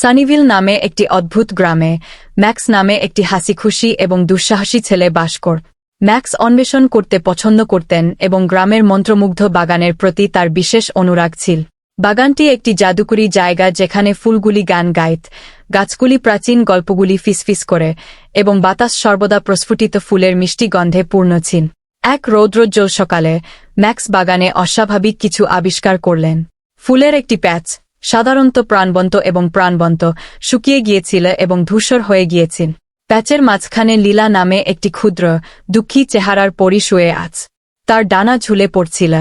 সানিভিল নামে একটি অদ্ভুত গ্রামে ম্যাক্স নামে একটি হাসিখুশি এবং দুঃসাহসী ছেলে বাস করত। ম্যাক্স অন্বেষণ করতে পছন্দ করতেন এবং গ্রামের মন্ত্রমুগ্ধ বাগানের প্রতি তার বিশেষ অনুরাগ ছিল। বাগানটি একটি জাদুকরী জায়গা যেখানে ফুলগুলি গান গাইত, গাছগুলি প্রাচীন গল্পগুলি ফিসফিস করে এবং বাতাস সর্বদা প্রস্ফুটিত ফুলের মিষ্টি গন্ধে পূর্ণ ছিল। এক রৌদ্রোজ্জ্বল সকালে ম্যাক্স বাগানে অস্বাভাবিক কিছু আবিষ্কার করলেন। ফুলের একটি প্যাচ, সাধারণত প্রাণবন্ত, শুকিয়ে গিয়েছিল এবং ধূসর হয়ে গিয়েছিল। প্যাচের মাঝখানে লীলা নামে একটি ক্ষুদ্র, দুঃখী চেহারার পরি শুয়ে আছ। তার ডানা ঝুলে পড়ছিল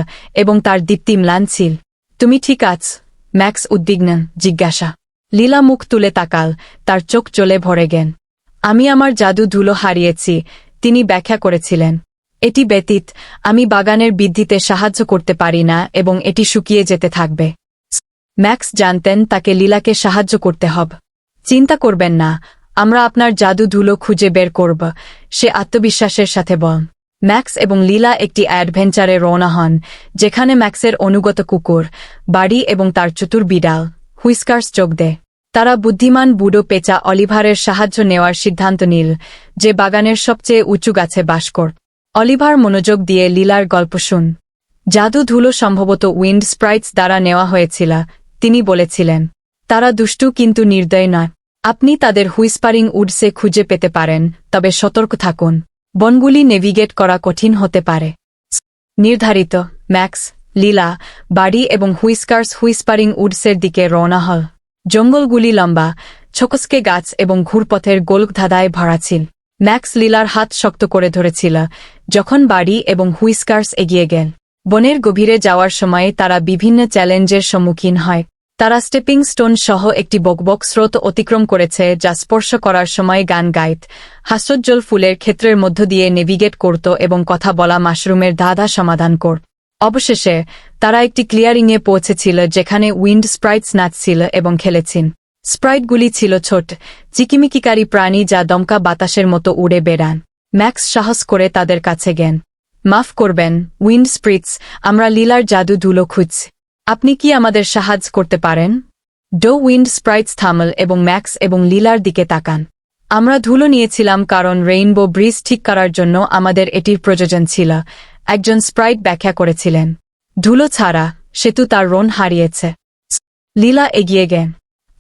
এবং তার দীপ্তি ম্লান ছিল। তুমি ঠিক আছ? ম্যাক্স উদ্বিগ্ন জিজ্ঞাসা। লীলা মুখ তুলে তাকাল, তার চোখ জ্বলে ভরে গেল। আমি আমার জাদু ধুলো হারিয়েছি, তিনি ব্যাখ্যা করেছিলেন। এটি ব্যতীত আমি বাগানের বৃদ্ধিতে সাহায্য করতে পারি না এবং এটি শুকিয়ে যেতে থাকবে। ম্যাক্স জানতেন তাকে লীলাকে সাহায্য করতে হবে। চিন্তা করবেন না, আমরা আপনার জাদু ধুলো খুঁজে বের করব, সে আত্মবিশ্বাসের সাথে বল। ম্যাক্স এবং লীলা একটি অ্যাডভেঞ্চারে রওনা হন, যেখানে ম্যাক্সের অনুগত কুকুর, বাড়ি এবং তার চতুর বিড়াল, হুইস্কার্স যোগ দেয়। তারা বুদ্ধিমান বুড়ো পেঁচা অলিভারের সাহায্য নেওয়ার সিদ্ধান্ত নিল, যে বাগানের সবচেয়ে উঁচু গাছে বাস করত। অলিভার মনোযোগ দিয়ে লীলার গল্প শুন। জাদু ধুলো সম্ভবত উইন্ড স্প্রাইটস দ্বারা নেওয়া হয়েছিল, তিনি বলেছিলেন। তারা দুষ্টু কিন্তু নির্দয় নয়। আপনি তাদের হুইস্পারিং উডসে খুঁজে পেতে পারেন, তবে সতর্ক থাকুন। বনগুলি নেভিগেট করা কঠিন হতে পারে। নির্ধারিত, ম্যাক্স, লীলা, বাড়ি এবং হুইস্পারিং উডসের দিকে রওনা হল। জঙ্গলগুলি লম্বা, ছকসকে গাছ এবং ঘুরপথের গোলকধাঁধায় ভরা ছিল। ম্যাক্স লীলার হাত শক্ত করে ধরেছিল যখন বাড়ি এবং হুইস্কার্স এগিয়ে গেল। বনের গভীরে যাওয়ার সময় তারা বিভিন্ন চ্যালেঞ্জের সম্মুখীন হয়। তারা স্টেপিং স্টোন সহ একটি বকবক স্রোত অতিক্রম করেছে যা স্পর্শ করার সময় গান গাইত, হাস্যোজ্জ্বল ফুলের ক্ষেত্রের মধ্য দিয়ে নেভিগেট করত এবং কথা বলা মাশরুমের ধাঁধা সমাধান করত। অবশেষে তারা একটি ক্লিয়ারিংয়ে পৌঁছেছিল যেখানে উইন্ড স্প্রাইটস নাচছিল এবং খেলেছিল। স্প্রাইটগুলি ছিল ছোট, চিকিমিকিকারী প্রাণী যা দমকা বাতাসের মতো উড়ে বেড়ান। ম্যাক্স সাহস করে তাদের কাছে গেন। মাফ করবেন, উইন্ড স্প্রিটস, আমরা লীলার জাদু ধুলো খুঁজছি। আপনি কি আমাদের সাহায্য করতে পারেন? উইন্ড স্প্রাইটস থামল এবং ম্যাক্স এবং লীলার দিকে তাকান। আমরা ধুলো নিয়েছিলাম কারণ রেইনবো ব্রিজ ঠিক করার জন্য আমাদের এটির প্রয়োজন ছিল, একজন স্প্রাইট ব্যাখ্যা করেছিলেন। ধুলো ছাড়া সেতু তার রণ হারিয়েছে। লীলা এগিয়ে গেন।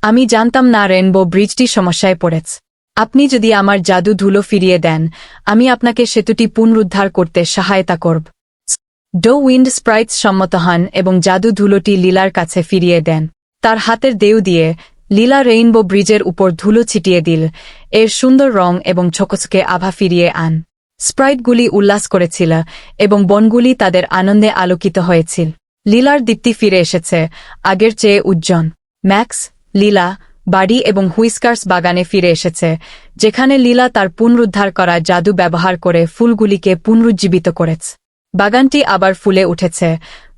আমি জানতাম না রেইনবো ব্রিজটি সমস্যায় পড়েছে। আপনি যদি আমার জাদু ধুলো ফিরিয়ে দেন, আমি আপনাকে সেতুটি পুনরুদ্ধার করতে সহায়তা করব। উইন্ড স্প্রাইটস সম্মত হন এবং জাদু ধুলোটি লীলার কাছে ফিরিয়ে দেন। তার হাতের দেউ দিয়ে লীলা রেইনবো ব্রিজের উপর ধুলো ছিটিয়ে দিল, এর সুন্দর রং এবং ছকছকে আভা ফিরিয়ে আন। স্প্রাইটগুলি উল্লাস করেছিল এবং বনগুলি তাদের আনন্দে আলোকিত হয়েছিল। লীলার দীপ্তি ফিরে এসেছে, আগের চেয়ে উজ্জ্বল। ম্যাক্স, লীলা, বাড়ি এবং হুইস্কার্স বাগানে ফিরে এসেছে, যেখানে লীলা তার পুনরুদ্ধার করা জাদু ব্যবহার করে ফুলগুলিকে পুনরুজ্জীবিত করেছে। বাগানটি আবার ফুলে উঠেছে,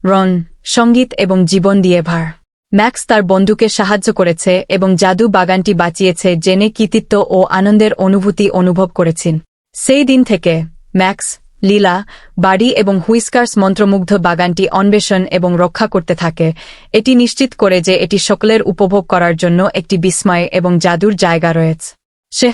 রং, সঙ্গীত এবং জীবন দিয়ে ভার। ম্যাক্স তার বন্ধুকে সাহায্য করেছে এবং জাদু বাগানটি বাঁচিয়েছে জেনে কৃতিত্ব ও আনন্দের অনুভূতি অনুভব করেছেন। সেই দিন থেকে ম্যাক্স, লীলা, বাড়ি এবং হুইস্কার্স মন্ত্রমুগ্ধ বাগানটি অন্বেষণ এবং রক্ষা করতে থাকে, এটি নিশ্চিত করে যে এটি সকলের উপভোগ করার জন্য একটি বিস্ময় এবং জাদুর জায়গা রয়েছে।